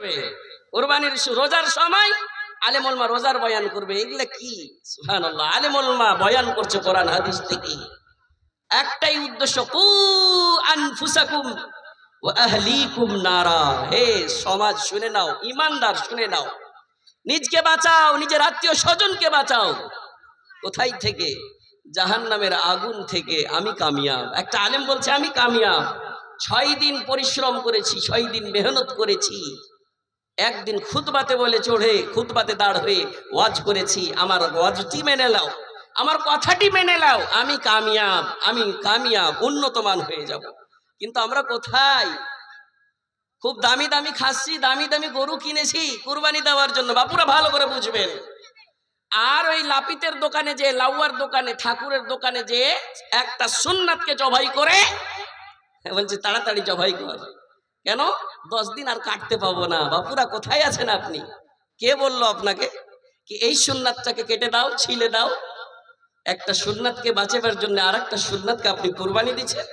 করবে, কুরবানির রোজার সময় আলেম ওলামা রোজার বয়ান করবে। এগুলা কি সুবহানাল্লাহ, আলেম ওলামা বয়ান করছে কোরআন হাদিস থেকে। একটাই উদ্দেশ্য, কু আনফুসাকুম ওয়া আহলিকুম নারা। হে সমাজ শুনে নাও, ইমানদার শুনে নাও, নিজকে বাঁচাও, নিজের আত্মীয় স্বজনকে বাঁচাও। কোথায় থেকে? জাহান্নামের আগুন থেকে। আমি কামিয়াব। একটা আলেম বলছে আমি কামিয়াব, 6 দিন পরিশ্রম করেছি, 6 দিন মেহনত করেছি, একদিন খুতবাতে বলে চড়ে খুতবাতে দাঁড় হয়ে ওয়াজ করেছি, আমার ওয়াজটি মেনে নাও, আমার কথাটি মেনে নাও, আমি কামিয়াব, আমি কামিয়াব, উন্নতমান হয়ে যাব। কিন্তু আমরা কোথায়? খুব দামি দামি খাসি, দামি দামি গরু কিনেছি কুরবানি দেওয়ার জন্য। বাপুরা ভালো করে বুঝবেন। আর ওই লাপিতের দোকানে যে, লাউয়ার দোকানে, ঠাকুরের দোকানে যে একটা সুন্নাতকে জবাই করে বলছে তাড়াতাড়ি জবাই কর। কেন? 10 দিন আর কাটতে পাবো না। বাপুরা কোথায় আছেন আপনি? কে বলল আপনাকে কি এই সুন্নাতটাকে কেটে দাও, ছিলে দাও? একটা সুন্নাতকে বাঁচাবার জন্য আর একটা সুন্নাতকে আপনি কুরবানি দিচ্ছেন।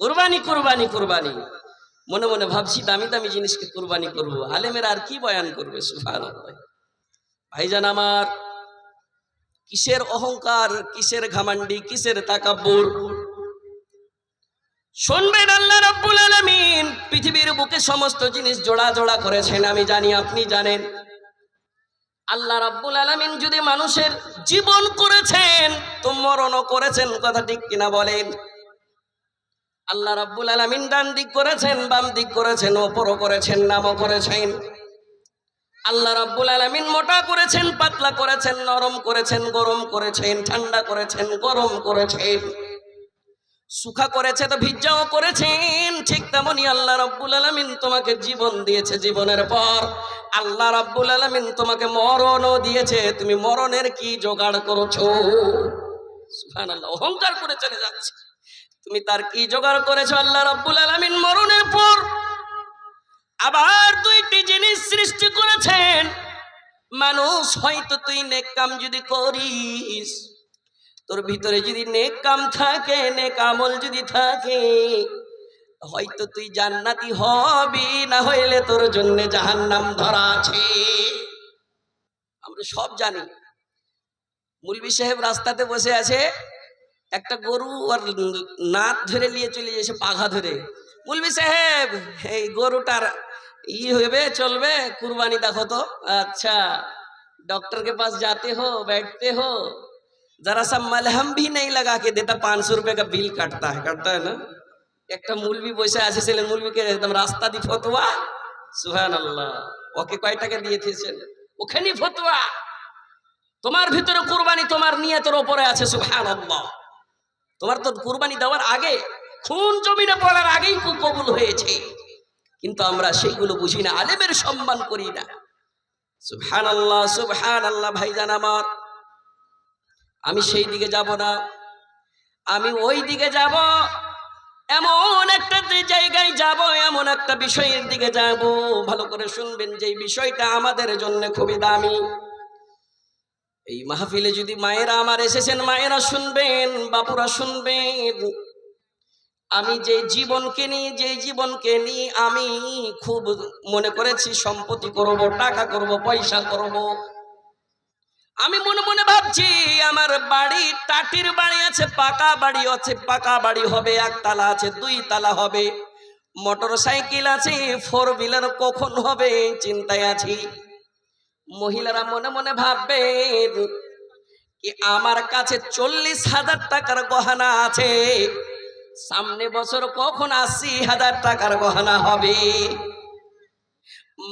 কুরবানি কুরবানি কুরবানি। মনে মনে ভাবছি দামি দামি জিনিসকে কুরবানি করব, আলেমের আর কি বয়ান করবে। সুবহানাল্লাহ। ভাইজান আমার, কিসের অহংকার, কিসের ঘামান্ডি, কিসের তাকাব্বুর? শুনবেন, আল্লাহ রাব্বুল আলামিন পৃথিবীর বুকে সমস্ত জিনিস জোড়া জোড়া করেছেন, আমি জানি আপনি জানেন। আল্লাহ রাব্বুল আলামিন যদি মানুষের জীবন করেছেন তো মরণও করেছেন, কথা ঠিক কিনা বলেন? আল্লাহ রাব্বুল আলামিন ডান দিক করেছেন, বাম দিক করেছেন, ওপরও করেছেন, নামও করেছেন। আল্লাহ রাব্বুল আলামিন মোটা করেছেন, পাতলা করেছেন, নরম করেছেন, গরম করেছেন, ঠান্ডা করেছেন, গরম করেছেন, সুখা করেছে তো ভিজাও করেছেন। ঠিক তেমনি আল্লাহ রাব্বুল আলামিন তোমাকে জীবন দিয়েছে, জীবনের পর আল্লাহ রাব্বুল আলামিন তোমাকে মরণও দিয়েছে। তুমি মরণের কি জোগাড় করেছো? সুবহানাল্লাহ। অহংকার করে চলে যাচ্ছে, তুমি তার কি জোগাড় করেছো? আল্লাহ রাব্বুল আলামিন মরণের পর আবার 2টি জিনিস সৃষ্টি করেছেন। মানুষ, হয়তো তুই নেক কাম যদি করিস, তোর ভিতরে যদি নেক কাম থাকে, নেক আমল যদি থাকে, হয়তো তুই জান্নাতি হবি, না হইলে তোর জন্য জাহান্নাম ধরা আছে। আমরা সব জানি। মুলবি সাহেব রাস্তাতে বসে আছে, একটা গরু আর নাত ধরে নিয়ে চলে এসে পাঘা ধরে, মুলবি সাহেব এই গরুটার হবে, চলবে, কুরবানি দেখো তো। अच्छा, डॉक्टर के पास जाते हो, बैठते हो, जरा सा मलहम भी नहीं लगा के देता, 500 रुपए का बिल काटता है ना। একটা মুলবি বসে আছে, ছেলের মুলবিকে একদম রাস্তা দি ফতোয়া। সুবহানাল্লাহ। ওকে কয় টাকা দিয়েছেন? ওখানে ফতোয়া। তোমার ভিতরে কুরবানি তোমার নিয়তের উপরে আছে। সুবহানাল্লাহ। তোমার তো কুরবানি দেওয়ার আগে, খুন জমিনে পড়ার আগেই কবুল হয়েছে, কিন্তু আমরা সেইগুলো বুঝি না, আলেমের সম্মান করি না। সুবহানাল্লাহ সুবহানাল্লাহ। ভাইজান আমার, আমি সেই দিকে যাব না, আমি ওই দিকে যাব, এমন একটা জায়গায় যাব, এমন একটা বিষয়ের দিকে যাব। ভালো করে শুনবেন, যে বিষয়টা আমাদের জন্য খুবই দামি। এই মাহফিলে যদি মায়েরা আমার এসেছেন, মায়েরা শুনবেন, বাপুরা শুনবেন। আমি যে জীবনকে নিয়ে আমি খুব মনে করেছি সম্পত্তি করব, টাকা করব, পয়সা করব। আমি মনে মনে ভাবছি, আমার বাড়ি টাটির বাড়ি আছে, পাকা বাড়ি আছে, পাকা বাড়ি হবে, 1 তালা আছে, 2 তালা হবে, মোটর সাইকেল আছে, 4 হুইলার কখন হবে চিন্তায় আছি। মহিলারা মনে মনে ভাববেন কি আমার কাছে 40,000 টাকার গহনা আছে, সামনে বছর কখন 80,000 টাকার গহনা হবে।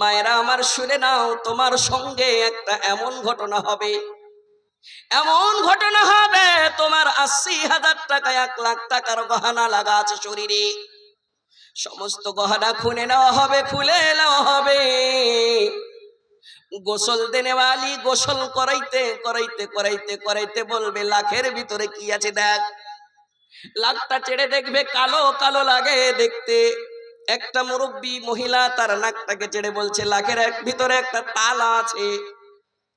মায়েরা আমার শুনে নাও, তোমার সঙ্গে একটা এমন ঘটনা হবে, এমন ঘটনা হবে, তোমার 80,000 টাকা, 1 লাখ টাকার গহনা লাগা আছে শরীরে, সমস্ত গহনা খুলে নেওয়া হবে, খুলে নেওয়া হবে। গোসল দেনেওয়ালি গোসল করাইতে করাইতে করাইতে করাইতে বলবে লাখের ভিতরে কি আছে দেখ। লাখটা ছেড়ে দেখবে কালো কালো লাগে দেখতে। একটা মুরব্বী মহিলা তার নাকটাকে ছেড়ে বলছে লাখের ভিতরে একটা তালা আছে,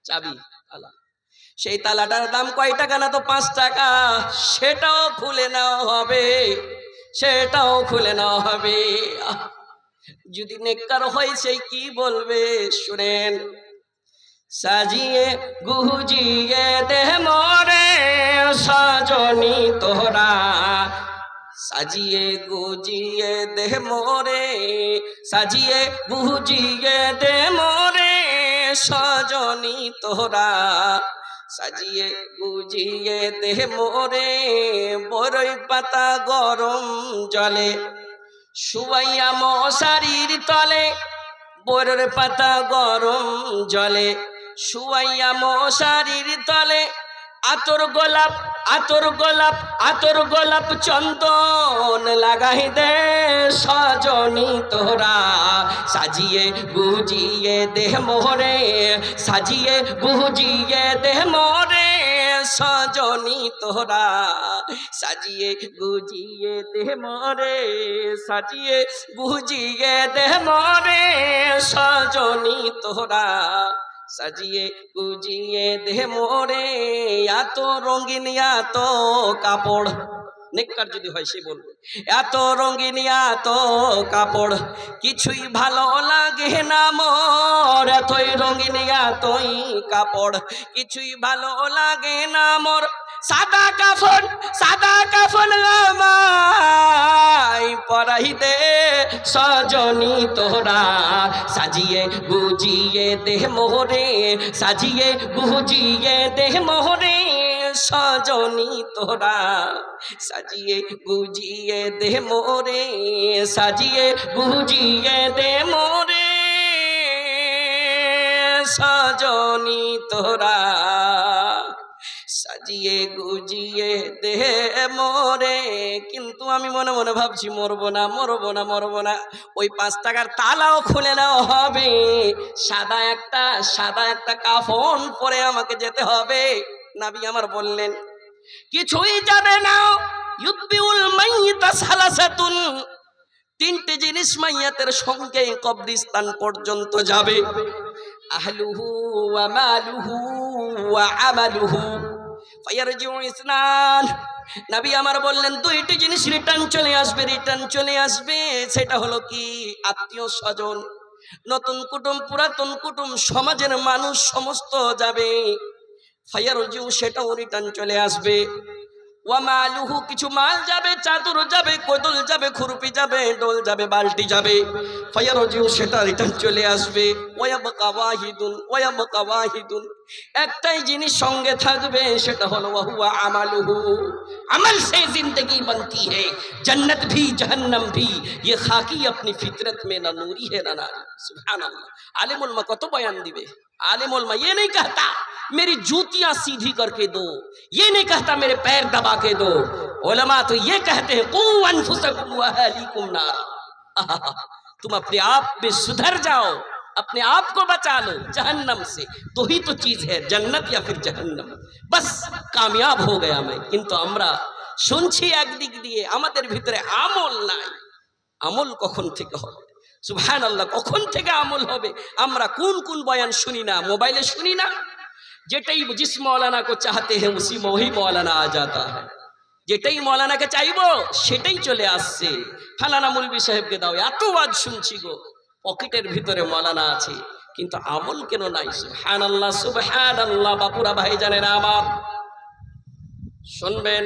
চাবি তালা। সেই তালাটার দাম কয় টাকা? না তো 5 টাকা। সেটাও খুলে নেওয়া হবে, সেটাও খুলে নেওয়া হবে। যদি নেককার হয় সেই কি বলবে শুনেন। সাজিয়ে গুজিয়ে দেহ মোরে সজনী তোরা, সাজিয়ে গুজিয়ে দেহ মোরে, সাজিয়ে গুজিয়ে দে মোরে সজনী তোরা, সাজিয়ে গুজিয়ে দেহ মোরে বরই পাতা গরম জলে, শুয়াইয়া মশারির তলে, বরের পাতা গরম জলে, শুয়াইয়া মশারির তলে, আতর গোলাপ আতর গোলাপ আতর গোলাপ চন্দন লাগাই দে সজনী তোরা, সাজিয়ে গুজিয়ে দেহ মোরে, সাজিয়ে গুজিয়ে দেহ মোরে সজনী তোরা, সাজিয়ে গুজিয়ে দেহ মোরে, সাজিয়ে গুজিয়ে দেহ মোরে সজনী তোরা, সাজিয়ে গুজিয়ে দেহ মোরে। এত রঙিন এত কাপড়, নেককার যদি হয় সে বলবে এত রঙিন এত কাপড় কিছুই ভালো লাগে না মোর, এতই রঙিন এতই কাপড় কিছুই ভালো লাগে না মোর, সাদা কাফন আমায় পরাই দে সজনী তোরা, সাজিয়ে গুজিয়ে দেহ মোরে, সাজিয়ে গুজিয়ে দেহ মোরে সজনী তোরা, সাজিয়ে গুজিয়ে দেহ মোরে, সাজিয়ে গুজিয়ে দে মোরে সজনী তোরা, সাজিয়ে গুজিয়ে দে মোরে। কিন্তু আমি মনে মনে ভাবছি মরবো না মরবো না মরবো না, ওই 5 টাকার তালাও খুলে নেওয়া হবে, সাদা একটা কাফন পরে আমাকে যেতে হবে। নবী আমার বললেন কিছুই যাবে না, ইউতবিউল মাইয়িতা সালাসাতুন, 3টে জিনিস মাইয়াতের সঙ্গে কবরস্থান পর্যন্ত যাবে, আহলুহু ওয়া মালুহু ওয়া আমালুহু ফায়ারজিউ ইসনান। নবী আমার বললেন 2টি জিনিস রিটার্ন চলে আসবে, সেটা হলো কি আত্মীয় স্বজন, নতুন কুটুম পুরাতন কুটুম, সমাজের মানুষ সমস্ত যাবে, ফায়ারজিউ সেটাও রিটার্ন চলে আসবে, ওয়া মালুহু কিছু মাল যাবে, চাদর যাবে, কোদল যাবে, খুরপি যাবে, ডোল যাবে, বালতি যাবে, ফায়ারজিউ সেটা রিটার্ন চলে আসবে, ওয়ায়াবকা ওয়াহিদুন একটাই জিনিস সঙ্গে থাকবে, সেটা হলো ওয়া হুয়া আমালুহু, আমল সে জিंदगी बनती है, जन्नत भी जहन्नम भी, ये खाकी अपनी फितरत में ना नूरी है ना नारी। सुभान अल्लाह। आलिम उलमा कत बयान दिबे, आलिम उलमा ये नहीं कहता मेरी जूतियां सीधी करके दो, ये नहीं कहता मेरे पैर दबा के दो, उलमा तो ये कहते हैं कू अनफुसकुम व अहलीकुम नारा, तुम अपने आप में सुधर जाओ, अपने आप को बचा लो जहन्नम से, तो ही तो चीज है जन्नत या फिर जहन्नम, बस कामयाब हो गया मैं। किंतु আমরা শুনছি একদিক দিয়ে আমাদের ভিতরে আমল নাই, আমল কখন থেকে হবে? সুবহানাল্লাহ, কখন থেকে আমল হবে? আমরা কোন কোন বয়ান শুনি না, মোবাইলে শুনি না, যেটাই जिस मौलाना को चाहते हैं उसी में वही मौलाना आ जाता है, যেটাই মৌলানাকে চাইবো সেটাই চলে আসছে, ফালানা মুলবি সাহেবকে দাও, এত ওয়াজ শুনছি গো, পকেটের ভিতরে মৌলানা আছে কিন্তু আমল কেন নাই? সুবহানাল্লাহ সুবহানাল্লাহ। বাপুরা ভাই জানেন আমার, শুনবেন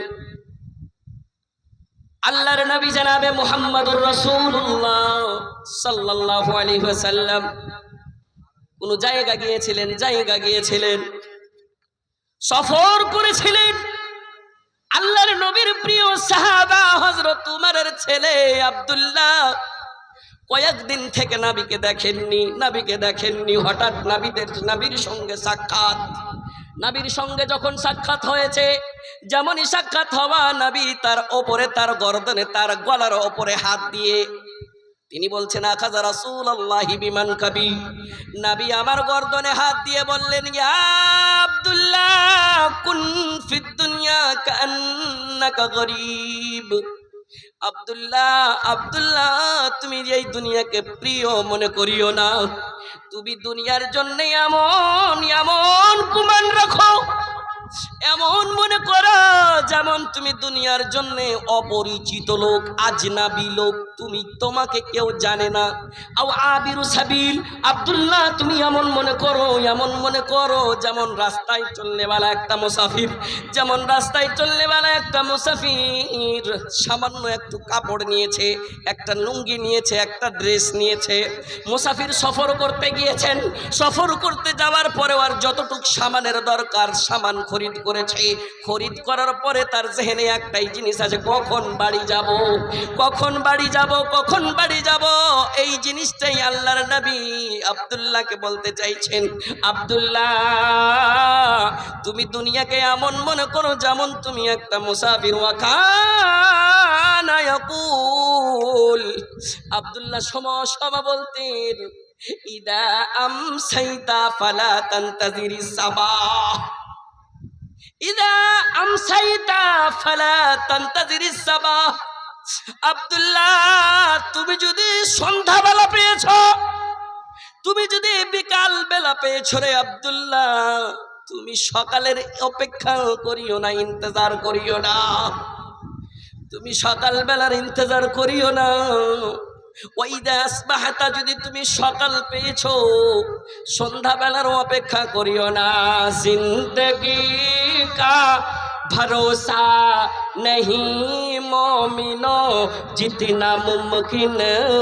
আল্লাহর নবী জনাবে মুহাম্মদুর রাসূলুল্লাহ সাল্লাল্লাহু আলাইহি ওয়াসাল্লাম কোন জায়গা গিয়েছিলেন, সফর করেছিলেন, আল্লাহর নবীর প্রিয় সাহাবা হযরত উমরের ছেলে আব্দুল্লাহ কয়েকদিন থেকে নবীকে দেখেননি, হঠাৎ নবীর সঙ্গে সাক্ষাৎ, নবীর সঙ্গে যখন সাক্ষাৎ হয়েছে, যেমনই সাক্ষাৎ হওয়া, নবী তার ওপরে, তার গর্দনে, তার গলার ওপরে হাত দিয়ে তিনি বলছেন আখাযা রাসূলুল্লাহি বিমান কাবি, নবী আমার গর্দনে হাত দিয়ে বললেন ইয়া আব্দুল্লাহ কুন ফিদ দুনিয়া কান্নাকা গরীব, আব্দুল্লাহ তুমি এই দুনিয়াকে প্রিয় মনে করিও না, তুমি দুনিয়ার জন্য এমন গুমান রাখো এমন মনে করো যেমন তুমি দুনিয়ার জন্য অপরিচিত লোক, আজনাবি লোক, তোমাকে কেউ জানে না। আও আবিরু সাবিল, আব্দুল্লাহ তুমি এমন মনে করো যেমন রাস্তায় চলনেওয়ালা একটা মুসাফির, যেমন রাস্তায় চলনেওয়ালা একটা মুসাফির সামান্য একটু কাপড় নিয়েছে, একটা লুঙ্গি নিয়েছে, একটা ড্রেস নিয়েছে। মুসাফির সফর করতে গিয়েছেন, সফর করতে যাওয়ার পরে আর যতটুক সামানের দরকার সামান খরিদ করেছে। খরিদ করার পরে তার জেহেনে একটাই জিনিস আছে, কখন বাড়ি যাব, কখন বাড়ি যাব, কখন বাড়ি যাব। এই জিনিসটাই আল্লাহর নবী আব্দুল্লাহকে বলতে চাইছেন, আব্দুল্লাহ তুমি দুনিয়াকে এমন মনে করো যেমন তুমি একটা মুসাফির। ওয়াকানা ইয়াকুল, আব্দুল্লাহ সমা বলতেন, ইদা আমসাইতা ফালা তানতাজিরিস সাবাহ, ইদা আমসাইতা ফালা তানতাজিরিস সাবাহ। আব্দুল্লাহ তুমি যদি সন্ধ্যাবেলা পেয়েছ, তুমি যদি বিকাল বেলা পেয়েছ রে আব্দুল্লাহ, তুমি সকালের অপেক্ষা করিও না, ইন্তজার করিও না, তুমি সকাল বেলার ইন্তজার করিও না। ওয়াইদা আসবাহাতা, যদি তুমি সকাল পেয়েছো, সন্ধ্যাবেলার অপেক্ষা করিও না। জিন্দগি কা ভরসা नहीं मोमिनो, जितना मुमकिन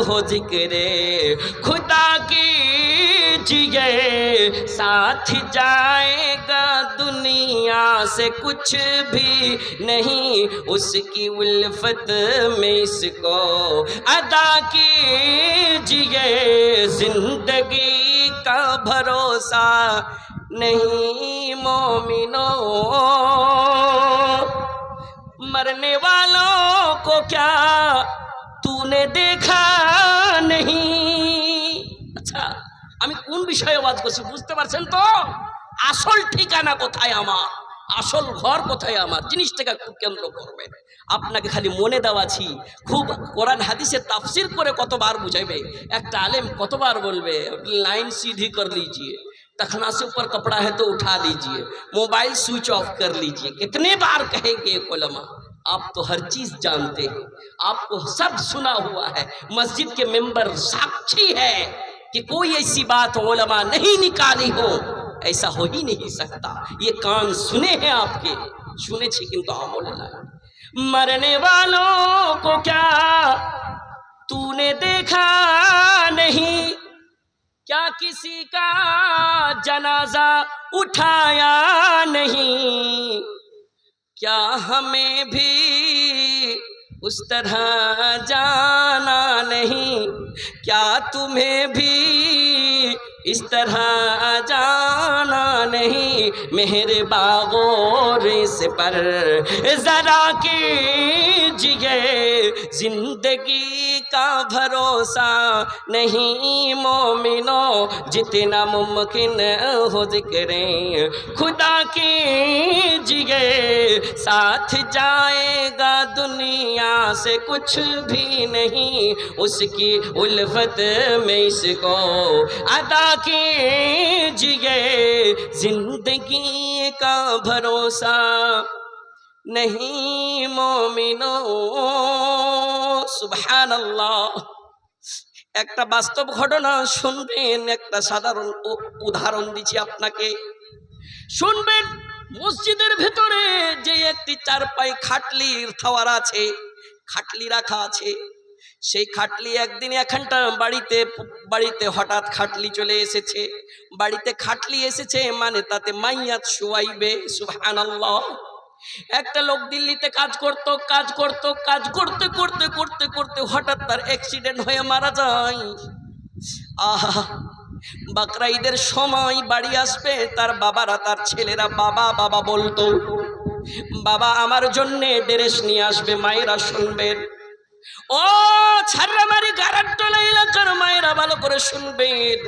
हो जिक्रे खुदा कीजिए, साथ जाएगा दुनिया से कुछ भी नहीं, उसकी उल्फत में इसको अदा कीजिए। जिंदगी का भरोसा नहीं मोमिनो, मरने वालों को क्या तूने देखा नहीं। আচ্ছা, আমি কোন বিষয়ে ওয়াজ করছি বুঝতে পারছেন তো? আসল ঠিকানা কোথায় আমার, আসল ঘর কোথায় আমার, জিনিসটাকে খুব কেন্দ্র করবেন। আপনাকে খালি মনে দেওয়াছি, খুব কোরআন হাদিসে তাফসির করে কতবার বুঝাইবে, একটা আলেম কতবার বলবে लाइन सीधी कर लीजिए, तखना से ऊपर कपड़ा है तो उठा लीजिए, मोबाइल स्विच ऑफ कर लीजिए, कितने बार कहेंगे उलमा। आप तो हर चीज जानते हैं, आपको सब सुना हुआ है, मस्जिद के मेंबर साक्षी है कि कोई ऐसी बात उलमा नहीं निकाली हो, ऐसा हो ही नहीं सकता। ये कान सुने हैं आपके, सुने छी किंतु अमल ना। मरने वालों को क्या तूने देखा नहीं, क्या किसी का जनाजा उठाया नहीं, क्या हमें भी उस तरह जाना नहीं, क्या तुम्हें भी इस तरह जाना नहीं। मेरे बागोर से पर जरा कीजिए, जिंदगी का भरोसा नहीं मोमिनो, जितना मुमकिन हो जिक्रे खुदा कीजिए, साथ जाएगा दुनिया से कुछ भी नहीं, उसकी उल्फत में इसको अदा कीजिए। जिंदगी का भरोसा नहीं मोमिनो। সুবহানাল্লাহ। একটা বাস্তব ঘটনা শুনবেন, একটা সাধারণ উদাহরণ দিচ্ছি আপনাকে, শুনবেন। মসজিদের ভেতরে যে একটি চারপাই খাটলির থাওয়ার আছে, খাটলি রাখা আছে, সেই খাটলি একদিন এখানটা বাড়িতে হঠাৎ খাটলি চলে এসেছে। বাড়িতে খাটলি এসেছে মানে তাতে মাইয়াত শুয়াইবে। সুবহানাল্লাহ। একটা লোক দিল্লিতে কাজ করতে করতে হঠাৎ তার অ্যাক্সিডেন্ট হয়ে মারা যায়। আহা, বাকরা ঈদের সময় বাড়ি আসবে, তার বাবারা, তার ছেলেরা বাবা বাবা বলতো, বাবা আমার জন্য ড্রেস নিয়ে আসবে। মায়েরা শুনবেন, ও ছাড়রামারি গারাট্টলা এলাকার মায়েরা ভালো করে শুনবেন।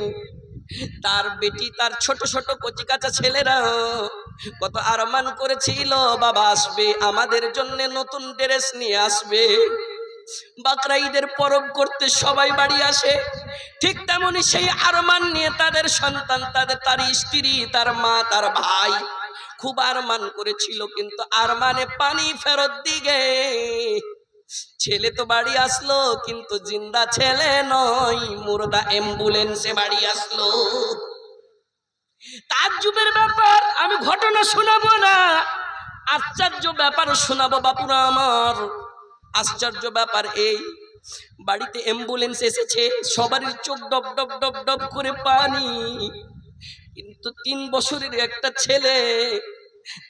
তার বেটি, তার ছোট ছোট কচি কাঁচা ছেলেরা কত আরমান করেছিল, বাবা আসবে আমাদের জন্য নতুন ড্রেস নিয়ে আসবে। বাকরা ঈদের পরব করতে সবাই বাড়ি আসে, ঠিক তেমনি সেই আরমান নিয়ে তাদের সন্তান, তার স্ত্রী, তার মা, তার ভাই খুব আরমান করেছিল, কিন্তু আরমানে পানি ফেরত দিগে। ছেলে তো বাড়ি আসলো, কিন্তু জিন্দা ছেলে নয়, মুর্দা অ্যাম্বুলেন্সে বাড়ি আসলো। তাজ্জুবের ব্যাপার, আমি ঘটনা শোনাবো না, আশ্চর্য ব্যাপার শোনাবো বাপুরা আমার। আশ্চর্য ব্যাপার এই, বাড়িতে অ্যাম্বুলেন্স এসেছে, সবারই চোখ ডব ডব ডব ডব করে পানি, কিন্তু 3 বছরের একটা ছেলে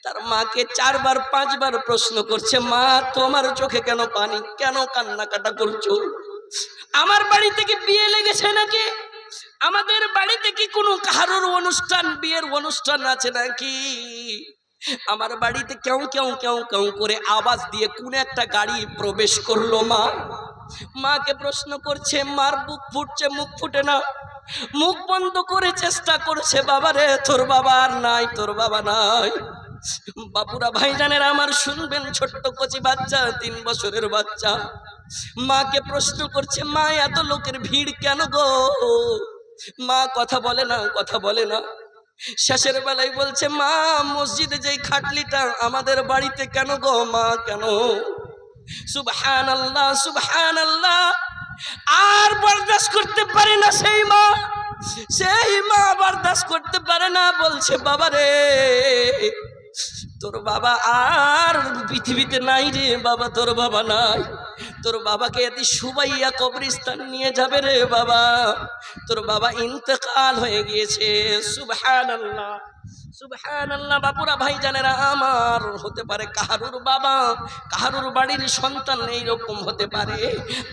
তার মাকে 4 বার 5 বার প্রশ্ন করছে, মা তোমার চোখে কেন পানি, কেন কান্নাকাটা করছো? আমার বাড়িতে কি বিয়ে লেগেছে নাকি? আমাদের বাড়িতে কি কোনো কারোর অনুষ্ঠান, বিয়ের অনুষ্ঠান আছে নাকি? আমার বাড়িতে কেউ কেউ কেউ কেউ করে আওয়াজ দিয়ে কোন একটা গাড়ি প্রবেশ করলো। মা মাকে প্রশ্ন করছে, মার বুক ফুটছে, মুখ ফুটে না, মুখ বন্ধ করে চেষ্টা করছে, বাবা রে তোর বাবা আর নাই, তোর বাবা নাই। বাপুরা ভাইজানেরা আমার শুনবেন, ছোট্ট কচি বাচ্চা, 3 বছরের বাচ্চা মাকে প্রশ্ন করছে, মা এত লোকের ভিড় কেন গো? মা কথা বলে না, কথা বলে না। শেষের বেলায় বলছে, মা মসজিদে যেই খাটলিটা আমাদের বাড়িতে কেন গো মা, কেন? সুবহানাল্লাহ সুবহানাল্লাহ। আর বরদাস্ত করতে পারে না সেই মা বরদাস্ত করতে পারে না, বলছে, বাবা রে তোর বাবা আর পৃথিবীতে নাই রে বাবা, তোর বাবা নাই, তোর বাবাকে এদি সুবাইয়া কবরস্থান নিয়ে যাবে রে বাবা, তোর বাবা ইন্তেকাল হয়ে গিয়েছে। সুবহানাল্লাহ সুবহানাল্লাহ। বাপুরা ভাইজানেরা আমার, হতে পারে কাহারুর বাবা, কাহারুর বাড়ির সন্তান এইরকম হতে পারে।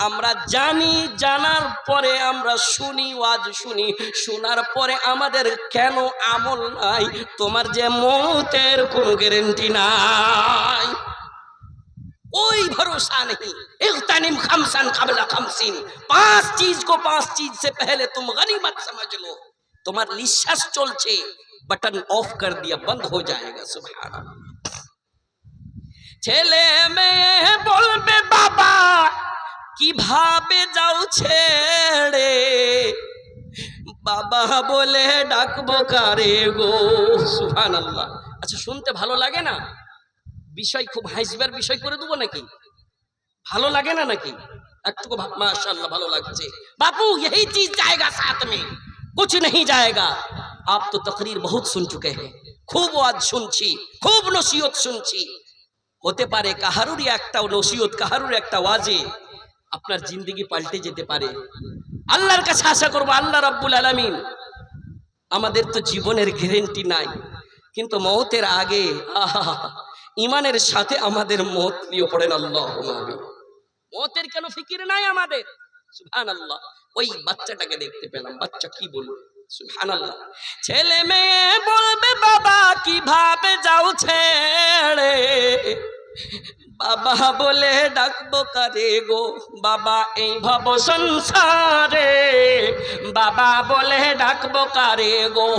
আমরা জানি, জানার পরে আমরা শুনি, ওয়াজ শুনি, শোনার পরে আমাদের কেন আমল নাই? তোমার যে মৌতের কোনো গ্যারান্টি নাই, कोई भरोसा नहीं। इग़्तनिम खमसन क़ब्ल खमसिन, 5 चीज को 5 चीज से पहले तुम गनीमत समझ लो। तुम्हार निश्वास चलছে, बटन ऑफ कर दिया, बंद हो जाएगा। सुभान अल्लाह। ছেলে মেয়ে বলবে, বাবা কিভাবে যাও ছেড়ে, বাবা বলে ডাকবো কারে গো। সুবহানাল্লাহ। আচ্ছা শুনতে ভালো লাগে না? বিষয় খুব হাসিবার বিষয় করে দেবো নাকি? ভালো লাগে না নাকি? একটু माशाअल्लाह ভালো লাগছে। बापू यही चीज जाएगा साथ में, कुछ नहीं जाएगा। आप तो तकरीर बहुत सुन चुके हैं, खूब ওয়াজ শুনছি, খুব নসিহত শুনছি। হতে পারে কাহারুরই একটা নসিহত, কাহারুর একটা ওয়াজে আপনার জিন্দেগি পাল্টে যেতে পারে। আল্লাহর কাছে আশা করব, আল্লাহ রাব্বুল আলামিন, আমাদের তো জীবনের গ্যারান্টি নাই, কিন্তু মওতের আগে ইমানের সাথে আমাদের মত নিয়ে পড়েন আল্লাহুম্মা আমিন। মতের কেন ফিকির নাই আমাদের? সুবহানাল্লাহ। ওই বাচ্চাটাকে দেখতে পেলাম, বাচ্চা কি বলবে? সুবহানাল্লাহ। ছেলে মেয়ে বলবে, বাবা কিভাবে যাও ছেড়ে, বাবা বলে ডাকবো কারে গো, বাবা এই ভব সংসারে, বাবা বলে ডাকবো কারে গো,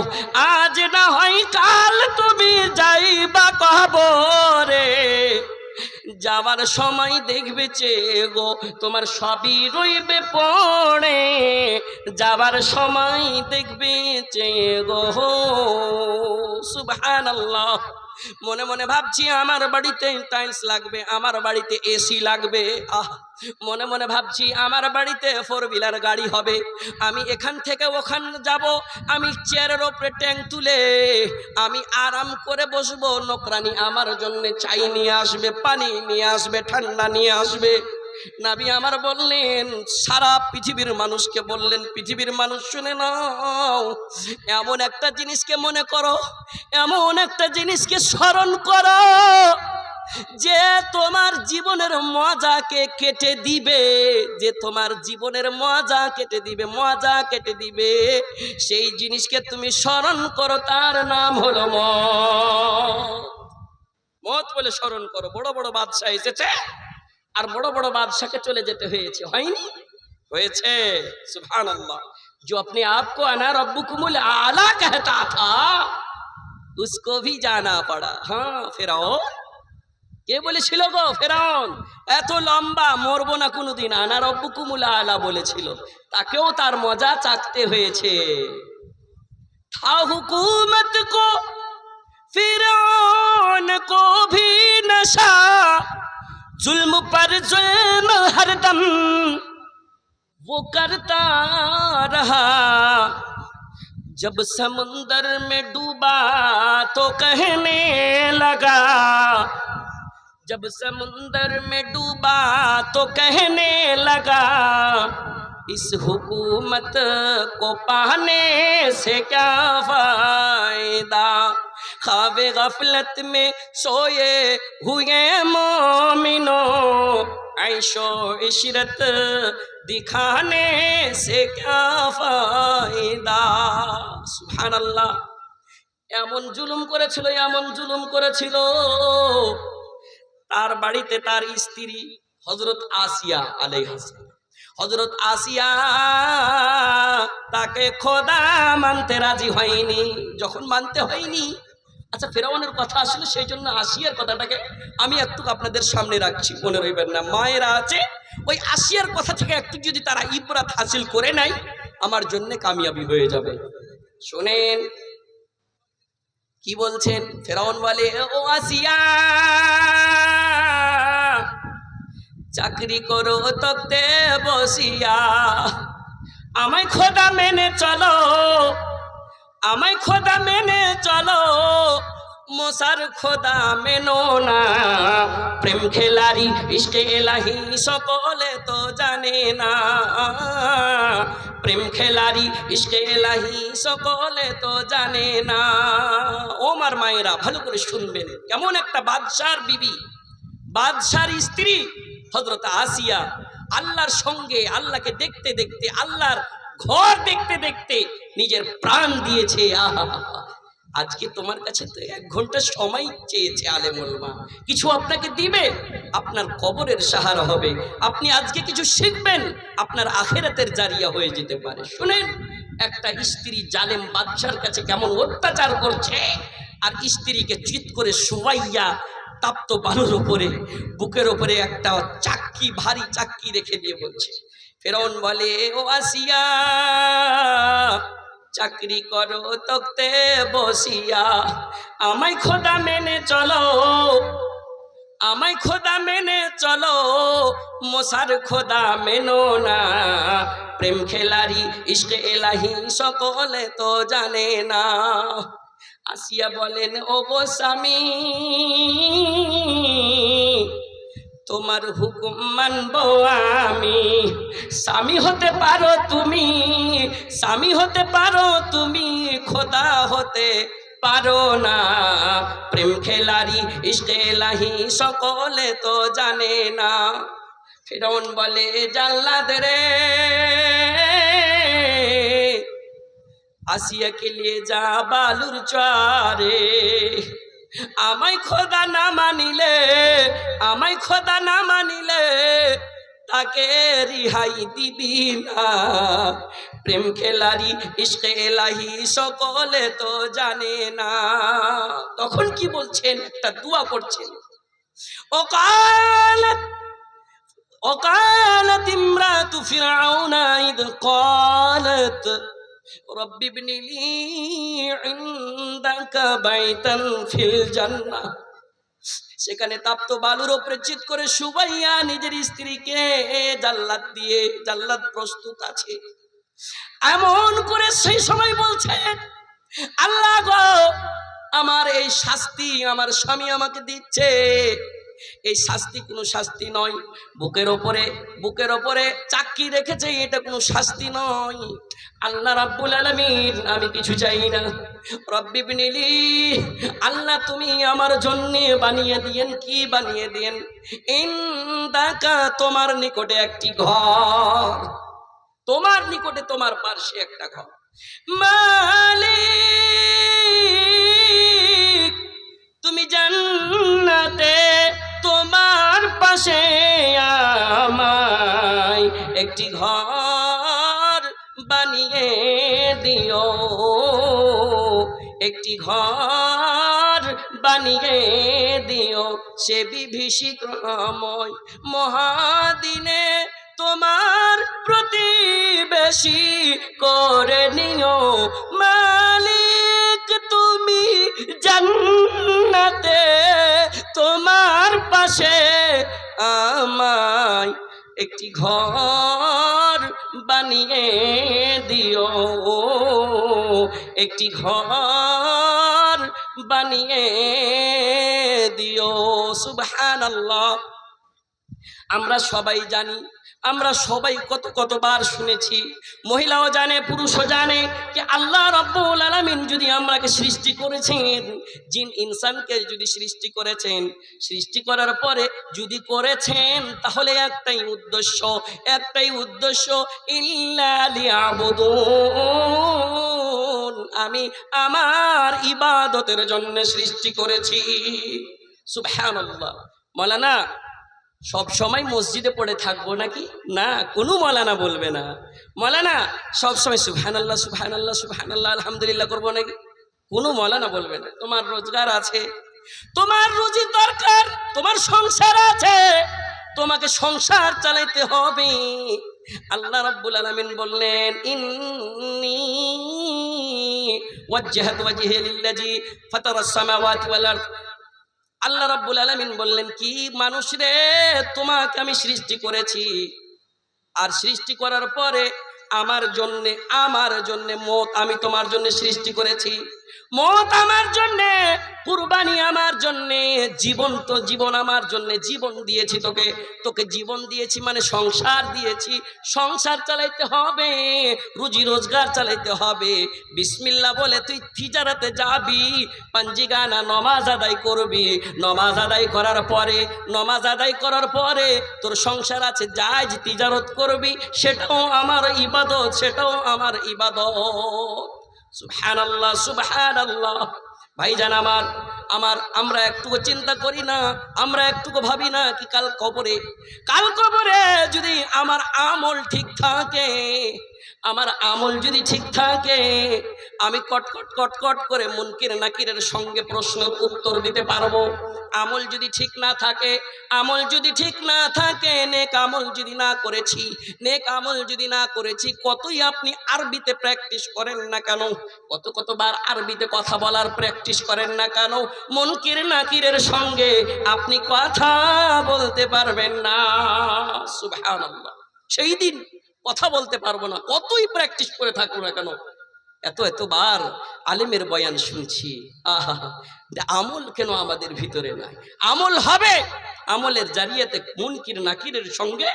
আজ না হয় কাল তুমি যাইবা কবরে, যাওয়ার সময় দেখবে চেয়ে গো তোমার সবই রইবে পড়ে, যাওয়ার সময় দেখবে চেয়ে গো। সুবহানাল্লাহ। মনে মনে ভাবছি আমার বাড়িতে টাইলস লাগবে, আমার বাড়িতে এসি লাগবে। মনে মনে ভাবছি আমার বাড়িতে 4 হুইলার গাড়ি হবে, আমি এখান থেকে ওখান যাব, আমি চেয়ারের ওপরে ট্যাঙ্ক তুলে আমি আরাম করে বসবো, নোকরানি আমার জন্য চাই নিয়ে আসবে, পানি নিয়ে আসবে, ঠান্ডা নিয়ে আসবে। নবী আমার বললেন, সারা পৃথিবীর মানুষকে বললেন, পৃথিবীর মানুষ শুনে নাও, এমন একটা জিনিসকে মনে করো, এমন একটা জিনিসকে স্মরণ করো যে তোমার জীবনের মজাকে কেটে দিবে, যে তোমার জীবনের মজা কেটে দিবে, মজা কেটে দিবে। সেই জিনিসকে তুমি স্মরণ করো, তার নাম হলো মত। মত বলে স্মরণ করো। বড় বড় বাদশাহ এসেছে, আর বড় বড় বাদশাকে চলে যেতে হয়েছে, হয়নি? হয়েছে। সুবহানাল্লাহ। जो अपने आप को अना रब्बुकुमुल आला कहता था, उसको भी जाना पड़ा। हाँ, ফেরাউন কে বলেছিল গো? ফেরাউন এত লম্বা, মরবো না কোনোদিন, আনা রব্বুকুমুল আলা বলেছিল, তাকেও তার মজা চাকতে হয়েছে। था हुकूमत को फिरौन को भी नशा जुल्म पर जुल्म हरदम वो करता रहा। जब समुंदर में डूबा तो कहने लगा, जब समुंदर में डूबा तो कहने लगा, इस हुकूमत को पाने से क्या फायदा। ख्वाबे गफलत में सोए हुए मोमिनो, ऐशो इशरत दिखाने से क्या फायदा। सुबहानाल्लाह। এমন জুলুম করেছিল, এমন জুলুম করেছিল, তার বাড়িতে তার স্ত্রী হযরত আসিয়া আলাইহিস সালাম, হযরত আসিয়া তাকে খোদা মানতে রাজি হয়নি। যখন মানতে হয়নি, আচ্ছা ফেরাউনের কথা আসলে সেই জন্য আসিয়ার কথাটাকে আমি একটু আপনাদের সামনে রাখছি, মনে রইবেন না। মায়েরা আছে, ওই আসিয়ার কথা থেকে একটু যদি তারা ইবরাত হাসিল করে নেয়, আমার জন্য কামিয়াবি হয়ে যাবে। শুনেন কি বলছেন। ফেরাউন বলে, ও আসিয়া, চাকরি করো তক্তে বসিয়া, আমায় খোদা মেনে চলো, আমায় খোদা মেনে চলো, মোসার খোদা মেনো না। প্রেম খেলারি ইশকে এলাহি সকলে তো জানে না, প্রেম খেলারি ইশকে এলাহি সকলে তো জানে না। ও আমার মায়েরা ভালো করে শুনবেন, কেমন একটা বাদশার বিবি, বাদশার স্ত্রী হযরত আসিয়া আল্লাহর সঙ্গে, আল্লাহকে দেখতে দেখতে, আল্লাহর ঘর দেখতে দেখতে নিজের প্রাণ দিয়েছে। আহা, আজকে তোমার কাছে তো 1 ঘন্টা সময় চেয়েছে আলেমুল মা, কিছু আপনাকে দিবে, আপনার কবরের সাহারা হবে। আপনি আজকে কিছু শিখবেন, আপনার আখিরাতের জারিয়া হয়ে যেতে পারে। শুনেন একটা স্ত্রী জালেম বাদশার কাছে কেমন অত্যাচার করছে, আর স্ত্রীকে চিৎ করে শুয়াইয়া তাপ্ত বালুর উপরে, বুকের উপরে একটা চাক্কি, ভারী চাক্কি রেখে দিয়ে বলছে। ফেরাউন বলে, ও আসিয়া, চাকরি করো তক্তে বসিয়া, আমায় খোদা মেনে চলো, আমায় খোদা মেনে চলো, মোসার খোদা মেনো না। প্রেম খেলারি ইশকে এলাহি সকলে তো জানে না। আসিয়া বলেন, ও গো স্বামী, তোমার হুকুম মানবো আমি। স্বামী হতে পারো তুমি, স্বামী হতে পারো তুমি, খোদা হতে পারো না। প্রেম খেলারি ইশকে এলাহি সকলে তো জানে না। ফিরআউন বলে, জাল্লাদ রে, আসিয়াকে নিয়ে যা বালুর চরে, আমায় খোদা না মানিলে, আমায় খোদা না মানিলে তাকে রিহাই দিবি না। প্রেম খেলারি ইশকে এলাহি সকলে তো জানে না। তখন কি বলছেন, একটা দোয়া করছেন। وقالت امرأة فرعون إذ قالت رب ابن لي عندك بيتا في الجنة। সেখানে তাপ্ত বালুর উপরে চিৎ করে শুবাইয়া নিজের স্ত্রীকে জাল্লাদ দিয়ে, জাল্লাদ প্রস্তুত আছে এমন করে সেই সময় বলছে, আল্লাহ গো, আমার এই শাস্তি আমার স্বামী আমাকে দিচ্ছে, এই শাস্তি কোনো শাস্তি নয়। বুকের ওপরে চাক্কি রেখেছে, এটা কোনো শাস্তি নয়। আল্লাহ রাব্বুল আলামিন, আমি কিছু চাই না। রব্বি বিনিলি, আল্লাহ তুমি আমার জন্য বানিয়ে দিয়েন, কি বানিয়ে দিয়েন, ইনদাকা, তোমার নিকটে একটি ঘর, তোমার নিকটে, তোমার পাশে একটা ঘর। মালিক, তুমি জান্নাতে তোমার পাশে আমায় একটি ঘর বানিয়ে দিও, একটি ঘর বানিয়ে দিও, সে বিভীষিকাময় মহাদিনে তোমার প্রতিবেশী করে নিও। মালিক তুমি জান একটি ঘর বানিয়ে দিও, একটি ঘর বানিয়ে দিও। সুবহানাল্লাহ। আমরা সবাই জানি, আমরা সবাই কতবার শুনেছি, মহিলাও জানে পুরুষও জানে যে আল্লাহ রাব্বুল আলামিন যদি আমাকে সৃষ্টি করেছেন, জিন ইনসানকে যদি সৃষ্টি করেছেন, সৃষ্টি করার পরে যদি করেছেন তাহলে একটাই উদ্দেশ্য, ইল্লা লিয়াবুদুন, আমি আমার ইবাদতের জন্য সৃষ্টি করেছি। সুবহানাল্লাহ। মাওলানা সব সময় মসজিদে পড়ে থাকবো নাকি? না, কোনো মৌলানা বলবে না। মৌলানা সব সময় সুবহানাল্লাহ সুবহানাল্লাহ সুবহানাল্লাহ আলহামদুলিল্লাহ করবো নাকি? কোনো মৌলানা বলবে না। তোমার রোজগার আছে, তোমার রুজি দরকার, তোমার সংসার আছে, তোমাকে সংসার চালাইতে হবে। আল্লাহ রাব্বুল আলামিন বললেন, ইন্নী ওয়াজ্জাহাতু ওয়াজহিয়া লিল্লাযী ফাতারাস সামাওয়াতি ওয়াল আরদ। আল্লাহ রাব্বুল আলামিন বললেন কি, মানুষ রে, তোমাকে আমি সৃষ্টি করেছি, আর সৃষ্টি করার পরে আমার জন্যে মত আমি তোমার জন্য সৃষ্টি করেছি, মত আমার জন্যে, কুরবানি আমার জন্যে, জীবন আমার জন্যে, জীবন দিয়েছি তোকে জীবন দিয়েছি মানে সংসার দিয়েছি, সংসার চালাইতে হবে, রুজি রোজগার চালাইতে হবে। বিসমিল্লাহ বলে তুই তিজারাতে যাবি, পাঞ্জিগানা নমাজ আদায় করবি, নমাজ আদায় করার পরে তোর সংসার আছে, জায়েজ তিজারত করবি, সেটাও আমার ইবাদত। সুবহানাল্লাহ সুবহানাল্লাহ। ভাইজান আমার আমরা একটুকু চিন্তা করি না, আমরা একটুকু ভাবি না কি কাল কবরে যদি আমার আমল ঠিক থাকে, আমি কট করে মুনকির নাকিরের সঙ্গে প্রশ্নের উত্তর দিতে পারবো। আমল যদি ঠিক না থাকে, নেক আমল যদি না করেছি, কতই আপনি আরবিতে প্র্যাকটিস করেন না কেন, কতবার আরবিতে কথা বলার প্র্যাকটিস করেন না কেন, মুনকির নাকিরের সঙ্গে আপনি কথা বলতে পারবেন না। সুবহানাল্লাহ। সেই দিন কথা বলতে পারবো না, কতই প্র্যাকটিস করে থাকবো না কেন। এতবার আলেমের বয়ান শুনছি, আহা, আমল কেন আমাদের ভিতরে নাই? আমল হবে, আমলের জারিয়াতে মুনকির নাকিরের সঙ্গে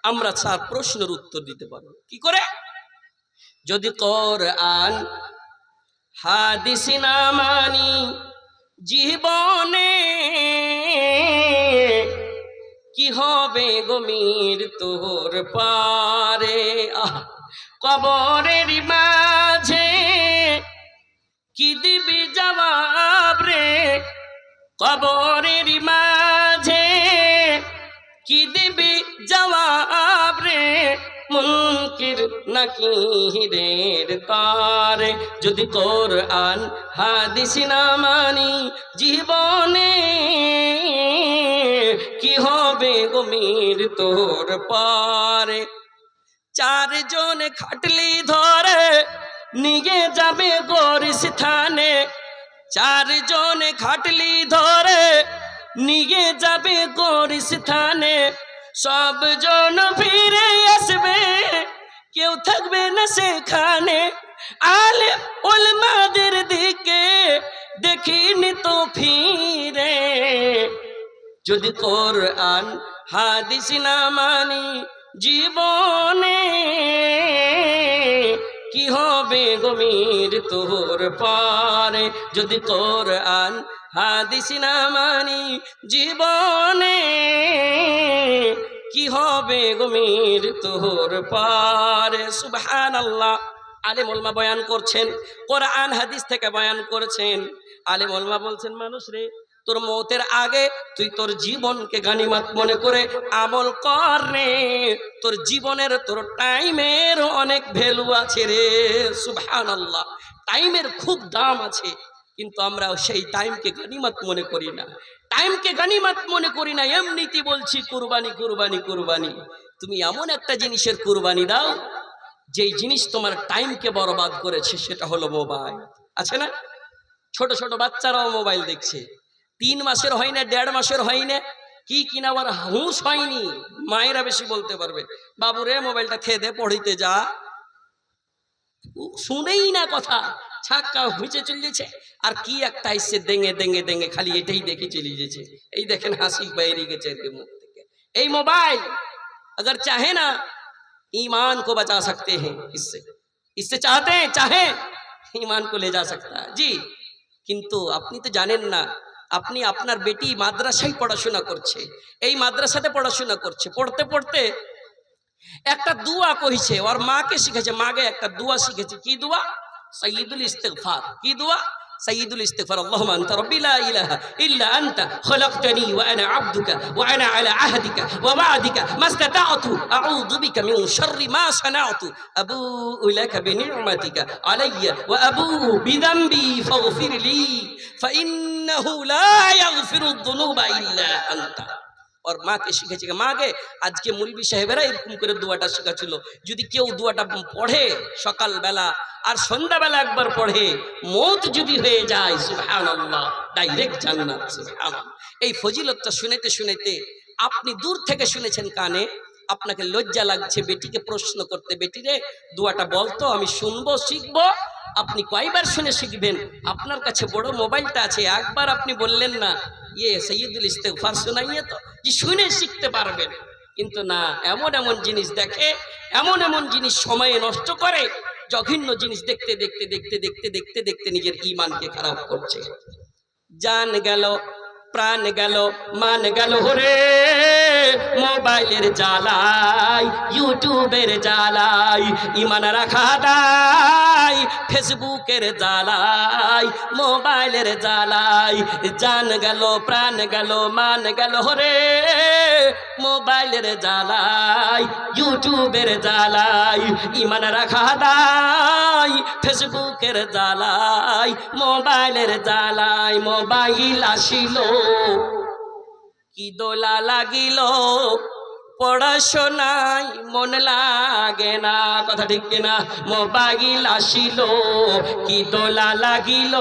আমরা স্যার প্রশ্নের উত্তর দিতে পারবো। কি করে? যদি কোরআন হাদিস না মানি জীবনে, কি হবে গো মৃত্যুর পারে? কবরের মাঝে কি দিবি জবাব রে? কবরের মাঝে কি দিবি জবাব রে? মুনকির নাকিরের তারে। যদি কোরআন হাদিস না মানি জীবনে, কি হবে গো মৃত্যুর পারে? চারজনে খাটলি ধরে নিয়ে যাবে গোরস্থানে, চারজনে খাটলি ধরে নিয়ে যাবে গোরস্থানে, সবজন ফিরে আসবে, কেউ থাকবে না সেখানে। আলেম উলামাদের দিকে দেখিনি তো ফিরে, যদি কোরআন হাদিস না মানি জীবনে, কি হবে গো মৃত্যুর পারে? যদি কোরআন হাদিস না মানি জীবনে, কি হবে গো মৃত্যুর পারে? সুবহানাল্লাহ। আলেম উলামা বয়ান করছেন, কোরআন হাদিস থেকে বয়ান করছেন। আলেম উলামা বলছেন, মানুষ রে, তোর মৌতের আগে তুই তোর জীবনকে গানিমত মনে করে আমল কর রে। তোর জীবনের, তোর টাইমের অনেক ভ্যালু আছে রে। সুবহানাল্লাহ। টাইমের খুব দাম আছে, কিন্তু আমরা সেই টাইমকে গানিমত মনে করি না, এমনিতে বলছি কুরবানি কুরবানি কুরবানি। তুমি এমন একটা জিনিসের কুরবানি দাও যেই জিনিস তোমার টাইমকে বরবাদ করেছে, সেটা হলো মোবাইল। আছে না? ছোট ছোট বাচ্চারাও মোবাইল দেখছে, 3 মাসের হয় না, 1.5 মাসের হয় না, কি কিনা আবার হুঁশ হয়নি, মায়েরা বেশি বলতে পারবে, বাবুরে মোবাইলটা খেয়ে দে, পড়িতে যা। শুনেই না কথা, ছাক্কা হুঁচে চলিয়েছে। আর কি একটা এসছে দেঙে দেঙে দেঙে, খালি এটাই দেখে চলে গেছে। এই দেখেন হাসি বাইরে গেছে এর মুখ থেকে। এই মোবাইল अगर चाहे ना ईमान को बचा सकते हैं, इससे चाहते हैं चाहे ईमान को ले जा सकता है जी। কিন্তু আপনি তো জানেন না, আপনি আপনার বেটি মাদ্রাসায় পড়াশোনা করছে, এই মাদ্রাসাতে পড়াশোনা করছে, পড়তে পড়তে একটা দুয়া কইছে, ওর মাকে শিখেছে, মাকে একটা দুয়া শিখেছে। কি দুয়া? সাইয়্যিদুল ইস্তিগফার। কি দুয়া? সাইয়্যিদুল ইস্তিগফার। আল্লাহুম্মা আনতা রাব্বি লা ইলাহা ইল্লা আনতা খলাকতানি ওয়া আনা আবদুকা ওয়া আনা আলা আহদিকা ওয়া ওয়া'দিকা মাসতাতা'তু আউযু বিকা মিন শাররি মা সানা'তু আবুউ লাকা বিনি'মাতিকা আলাইয়া ওয়া আবুউ বিযামবি ফাগফির লি ফাইন্নাহু লা ইয়াগফিরুদ যুনুবা ইল্লা আনতা। और माँ के শিখেছে। মাকে আজকে মুলবি সাহেবেরা এরকম করে দোয়াটা শেখাচ্ছিল। যদি কেউ দোয়াটা পড়ে সকালবেলা আর সন্ধ্যাবেলা একবার পড়ে, মৌত যদি হয়ে যায়, সুবহানাল্লাহ, ডাইরেক্ট জান্নাত। সুবহানাল্লাহ। এই ফজিলতটা শুনেতে শুনেতে আপনি দূর থেকে শুনেছেন কানে, আপনাকে লজ্জা লাগছে বেটিকে প্রশ্ন করতে, বেটিরে দোয়াটা বলতো, আমি শুনবো শিখবো। আপনি কয়বার শুনে শিখবেন? আপনার কাছে বড় মোবাইলটা আছে, একবার আপনি বললেন না ये सैयदुल इस्तिगफार सुनाइए तो जी শুনে শিখতে পারবেন। কিন্তু না, এমন এমন জিনিস দেখে, এমন এমন জিনিস সময়ে নষ্ট করে, জঘন্য জিনিস দেখতে দেখতে দেখতে দেখতে দেখতে দেখতে নিজের ঈমানকে খারাপ করছে। জান গেল, প্রাণ গেল, মান গেল রে মোবাইলের জ্বালাই, ইউটিউবের জ্বালাই, ঈমান রাখা দায় ফেসবুকের জ্বালাই, মোবাইলের জ্বালাই। জান গেল, প্রাণ গেল, মান গেল রে মোবাইলের জ্বালাই, ইউটিউবের জ্বালাই, ঈমান রাখা দায় ফেসবুকের জ্বালাই, মোবাইলের জ্বালাই। মোবাইল আসিল কি দোলা লাগিল, পড়াশোনায় মন লাগে না। কথা ঠিক কিনা? মোবাইল আসিল কি দোলা লাগিল,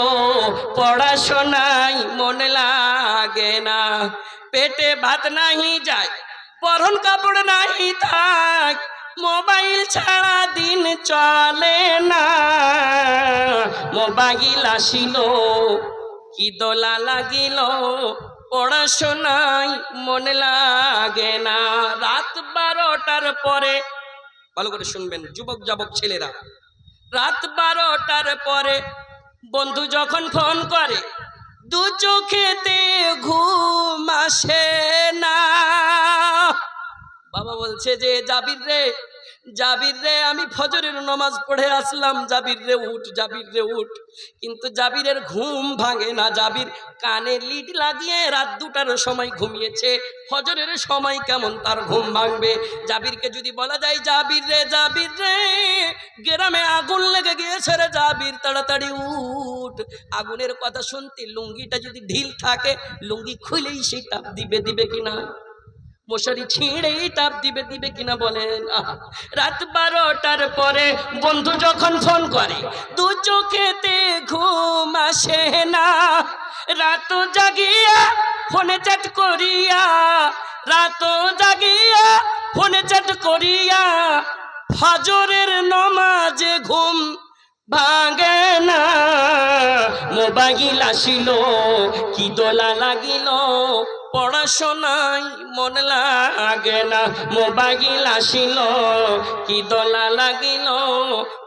পড়াশোনায় মন লাগে না। পেটে ভাত নাহি যায়, পরন কাপড় নাহি থাক, মোবাইল ছাড়া দিন চলে না। মোবাইল আসিল কি দোলা লাগিল, পড়াশোনায় মনে লাগে না। রাত 12টার পরে, ভালো করে শুনবেন যুবক যুবক ছেলেরা, রাত 12টার পরে বন্ধু যখন ফোন করে, দু চোখেতে ঘুম আসে না। বাবা বলছে যে জাবির রে, জাবির রে, আমি ফজরের নামাজ পড়ে আসলাম, জাবির রে উঠ, জাবির রে উঠ। কিন্তু জাবিরের ঘুম ভাঙে না। জাবির কানে লিড লাগিয়ে রাত 2টার সময় ঘুমিয়েছে, ফজরের সময় কেমন তার ঘুম ভাঙবে? জাবিরকে যদি বলা যায় জাবির রে, জাবির রে, গ্রামে আগুন লেগে গিয়েছে রে জাবির, তাড়াতাড়ি উঠ। আগুনের কথা শুনতে লুঙ্গিটা যদি ঢিল থাকে, লুঙ্গি খুলেই সেই তাপ দিবে, দিবে কিনা? মশারি ছিঁড়েই তাপ দিবে, দিবে কিনা বলেন? রাত 12টার পরে বন্ধু যখন ফোন করে, দু চোখেতে ঘুম আসে না। রাত জাগিয়া ফোনে চ্যাট করিয়া, রাত জাগিয়া ফোনে চ্যাট করিয়া, ফজরের নামাজে ঘুম ভাঙে না। মোবাইল আসিল কি দোলা লাগিল, পড়াশোনায় মন লাগে না। মোবাইল আসিল কি দোলা লাগিল,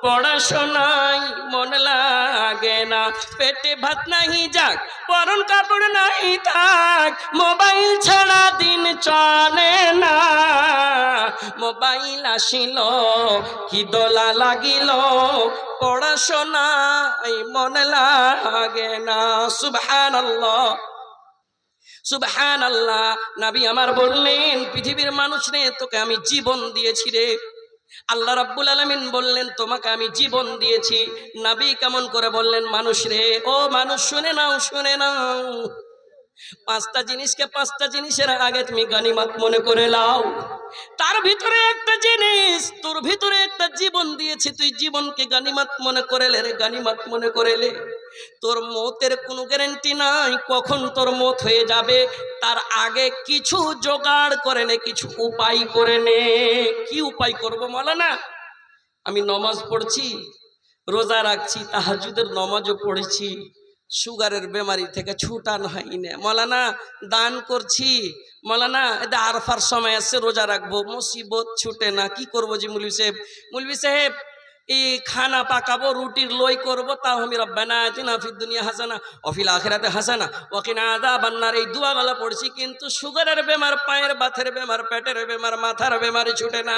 পড়াশোনায় মন লাগে না। পেটে ভাত নাহি যাক, পরন কাপড় নাহি থাক, মোবাইল ছাড়া দিন চলে না। মোবাইল আসিল কি দোলা লাগিল, পড়াশোনায় মন লাগে না। সুবহানাল্লাহ, সুবহানাল্লাহ। নবী আমার বললেন, পৃথিবীর মানুষ রে, তোকে আমি জীবন দিয়েছি রে। আল্লাহ রাব্বুল আলামিন বললেন, তোমাকে আমি জীবন দিয়েছি। নবী কেমন করে বললেন? মানুষ রে, ও মানুষ শুনে নাও, শুনে নাও, 5টা জিনিসকে 5টা জিনিসের আগে তুমি গনিমত মনে করে নাও। তার ভিতরে একটা জিনিস, তোর ভিতরে একটা জীবন দিয়েছি, তুই জীবনকে গনিমত মনে করে লে রে, গনিমত মনে করে লে। তোর মতের কোনো গ্যারান্টি নাই, কখন তোর মত হয়ে যাবে, তার আগে কিছু জোগাড় করে নে, কিছু উপায় করে নে। কি উপায় করব মাওলানা? আমি নমাজ পড়ছি, রোজা রাখছি, তাহাজ্জুদের নমাজও পড়েছি, সুগারের বেমারি থেকে ছুটান হয় না মাওলানা। দান করছি মাওলানা, এটা আরফার সময় আছে, রোজা রাখবো, মুসিবত ছুটে না। কি করবো জি মৌলভী সাহেব? মৌলভী সাহেব এই খানা পাকাবো, রুটির লই করবো, তাও আমি রব্বানা আতিনা ফিদ দুনিয়া হাসানা ওয়া ফিল আখিরাতি হাসানা ওয়া কিনা আযাবান নার, এই দোয়াগুলো পড়ছি, কিন্তু সুগারের বেমার, পায়ের বাতের বেমার, পেটের বেমার, মাথার বেমারি ছুটে না।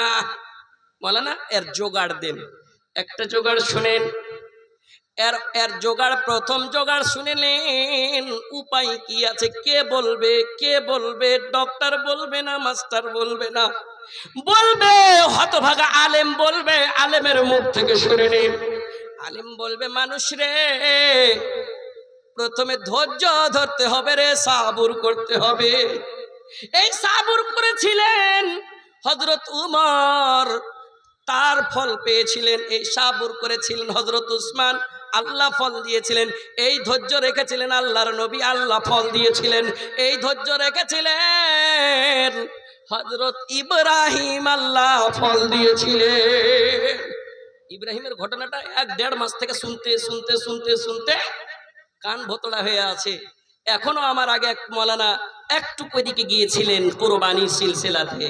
মাওলানা এর জোগাড় দেন। একটা জোগাড় শুনেন, এর এর জোগাড়, প্রথম জোগাড় শুনেলেন। উপায় কি আছে? কে বলবে? কে বলবে? ডক্টর বলবে না, মাস্টার বলবে না, বলবে হতভাগা আলেম বলবে। আলেমের মুখ থেকে শুনে নিন। আলেম বলবে, মানুষ রে, প্রথমে ধৈর্য ধরতে হবে রে, সাবুর করতে হবে। এই সাবুর করেছিলেন হযরত উমর, তার ফল পেয়েছিলেন। এই সাবুর করেছিলেন হযরত উসমান, আল্লাহ ফল দিয়েছিলেন। এই ধৈর্য রেখেছিলেন আল্লাহর নবী, আল্লাহ ফল দিয়েছিলেন। এই ধৈর্য রেখেছিলেন হযরত ইব্রাহিম, আল্লাহ ফল দিয়েছিলেন। ইব্রাহিমের ঘটনাটা 1-1.5 মাস থেকে শুনতে শুনতে শুনতে শুনতে কান ভোতড়া হয়ে আছে। এখনো আমার আগে এক মৌলানা একটু ওইদিকে গিয়েছিলেন কুরবানির সিলসিলাতে।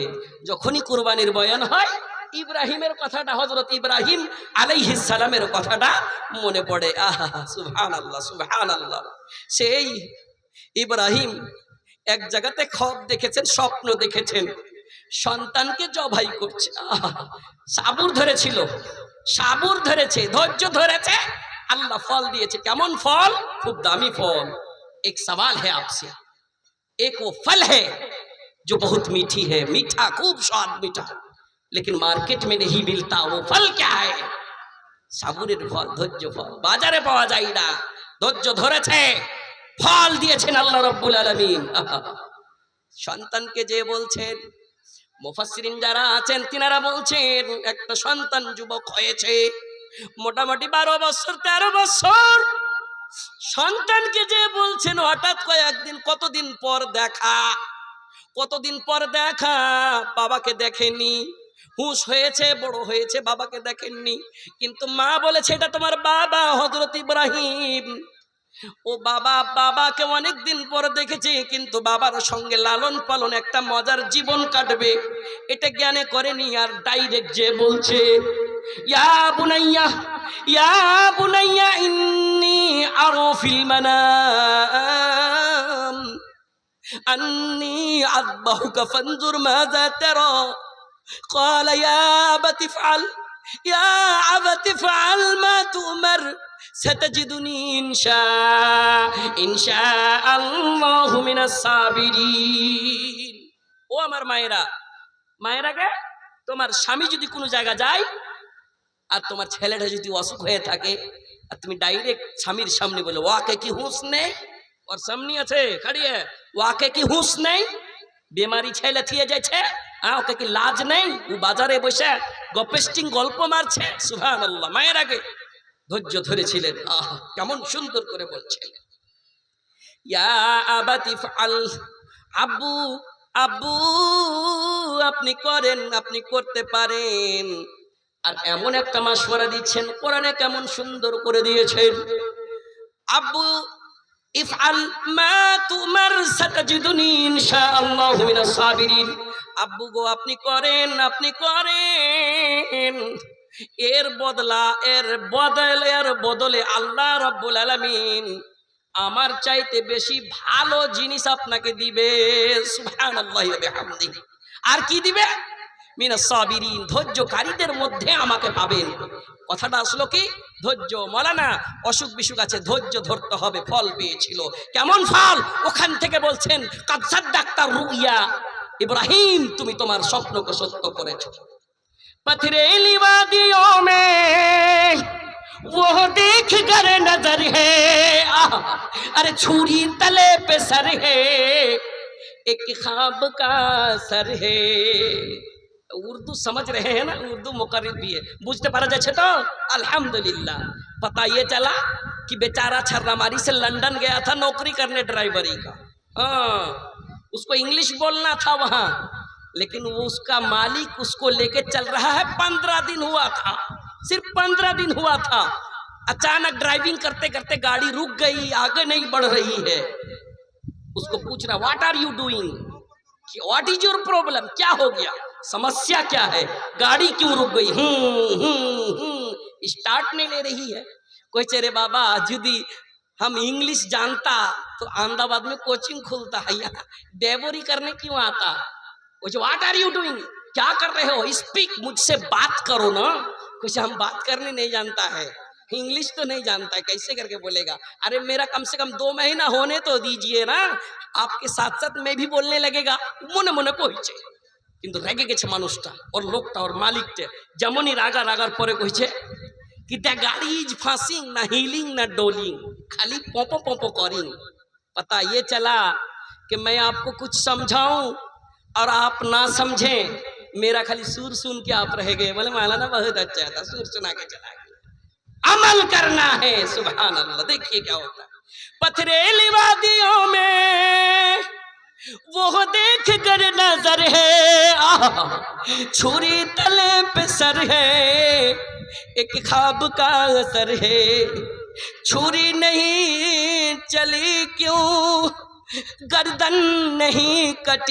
যখনই কুরবানির বয়ান হয়, ইব্রাহিমের কথাটা, হযরত ইব্রাহিম আলাইহিস সালামের কথাটা মনে পড়ে। আহা, সুবহানাল্লাহ সুবহানাল্লাহ। সেই ইব্রাহিম এক জায়গাতে খ্বব দেখেছেন, স্বপ্ন দেখেছেন, সন্তানকে জবাই করছে। আহা, সাবুর ধরেছিল, সাবুর ধরেছে, ধৈর্য ধরেছে, আল্লাহ ফল দিয়েছে। কেমন ফল? খুব দামি ফল। एक सवाल है आपसे, एक वो फल है जो बहुत मीठी है, मीठा, खूब स्वाद मीठा, लेकिन मार्केट में नहीं मिलता। वो फल क्या है? সাবুরের ফল, ধৈর্য ফল। বাজারে পাওয়া যায় না, ধৈর্য ধরেছে, ফল দিয়েছেন আল্লাহ রাব্বুল আলামিন। সন্তানকে যে বলছেন, মুফাসসিরিন যারা আছেন তিনারা বলছেন, একটা সন্তান যুবক হয়েছে, মোটামুটি 12 বছর 13 বছর। সন্তানকে যে বলছেন, হঠাৎ কয়েকদিন, কতদিন পর দেখা, কতদিন পর দেখা, বাবাকে দেখেনি, হুঁশ হয়েছে, বড় হয়েছে, বাবাকে দেখেননি, কিন্তু মা বলেছে এটা তোমার বাবা হযরত ইব্রাহিম। ও বাবা, বাবাকে অনেকদিন পর দেখেছে, কিন্তু বাবার সঙ্গে লালন পালন, একটা মজার জীবন কাটবে, এটা জ্ঞানে করেনি। আর ডাইরেক্ট যে বলছে, ইয়া বুনাইয়া, ইয়া বুনাইয়া ইন্নী আরা ফিল মানাম আন্নী আযবাহুকা ফানজুর মাযা তারা। قال يا أبت افعل، يا أبت افعل ما تؤمر ستجدني إن شاء الله من الصابرين। ও আমার মায়েরা, মায়েরাকে, তোমার স্বামী যদি কোনো জায়গা যায় আর তোমার ছেলেটা যদি অসুখ হয়ে থাকে, আর তুমি ডাইরেক্ট স্বামীর সামনে বলে, ওয়াকে কি হুঁশ নেই? ওর সামনে আছে খাড়িয়ে, ওয়াকে কি হুঁশ নেই? বেমারি ছেলে থিয়ে যাচ্ছে, ওকে কি লাজ নেই? ও বাজারে বসে গপেস্টিং গল্প মারছে। সুবহানাল্লাহ। মায়ের আগে ধৈর্য ধরেছিলেন। আহা, কেমন সুন্দর করে বলছেন, ইয়া আবাতি ফাল, আব্বু, আব্বু আপনি করেন, আপনি করতে পারেন। আর এমন একটা মাশওয়ারা দিচ্ছেন, কোরআনে কেমন সুন্দর করে দিয়েছেন, আব্বু ইফআল মা তুমার সাতাজিদুনি ইনশাআল্লাহু মিনাস সাবিরিন। আব্বু গো, আপনি করেন, আপনি করেন, এর বদলা, এর বদলে আল্লাহ রাব্বুল আলামিন আমার চাইতে বেশি ভালো জিনিস আপনাকে দিবে। সুবহানাল্লাহি ওয়া বিহামদিহি। আর কি দিবে? মিনাস সাবিরিন, ধৈর্যকারীদের মধ্যে আমাকে পাবেন। কথাটা আসলো কি? ধৈর্য। মাওলানা অসুখ বিসুখ আছে, ধৈর্য ধরতে হবে। ফল পেয়েছিল, কেমন ফল? ওখান থেকে বলছেন, কাদ সাদ্দাকতা রুইয়া, ইব্রাহিম তুমি তোমার স্বপ্নকে সত্য করেছো। पथरीली वादियों में वो देख कर नजर है, अरे छुरी तले पे सर है, एक ख्वाब का सर है। उर्दू समझ रहे हैं ना, उर्दू मुकर्रिर भी है, बुझते पारा जाए तो अल्हम्दुलिल्लाह। पता ये चला कि बेचारा छर्रामारी से लंदन गया था नौकरी करने ड्राइवरी का। हाँ, उसको इंग्लिश बोलना था वहां, लेकिन वो उसका मालिक उसको लेके चल रहा है। 15 दिन हुआ था, सिर्फ 15 दिन हुआ था। अचानक ड्राइविंग करते करते गाड़ी रुक गई, आगे नहीं बढ़ रही है। उसको पूछ रहा what are you doing, what is your problem, क्या हो गया, समस्या क्या है, गाड़ी क्यों रुक गई। स्टार्ट नहीं ले रही है। कोई चेरे बाबा जुदी हम इंग्लिश जानता तो अहमदाबाद में कोचिंग खुलता है, यहाँ डेवोरी करने क्यों आता। कुछ व्हाट आर यू डूइंग, क्या कर रहे हो, स्पीक, मुझसे बात करो ना। कुछ हम बात करने नहीं जानता है, इंग्लिश तो नहीं जानता है, कैसे करके बोलेगा। अरे मेरा कम से कम 2 महीना होने तो दीजिए ना, आपके साथ साथ मैं भी बोलने लगेगा। মনে মনে কইছে, কিন্তু রেগে গেছে মানুষটা, ওর লোকটা, ওর মালিকটা। যেমনই রাগার পরে কইছে कि द गाड़ी इज फासिंग, ना हीलिंग ना डोलिंग, खाली पोपो पोपो करिंग। पता ये चला कि मैं आपको कुछ समझाऊं और आप ना समझें, मेरा खाली सुर सुन के आप रह गए। बोले मौलाना बहुत अच्छा था, सुर सुना के चला गया। अमल करना है, सुभान अल्लाह। देखिए क्या होता है पथरेली वादियों में, वो देख कर नजर है, छुरी तले पे सर है, एक ख्वाब का असर है। छुरी नहीं चली क्यों, गर्दन नहीं कटी।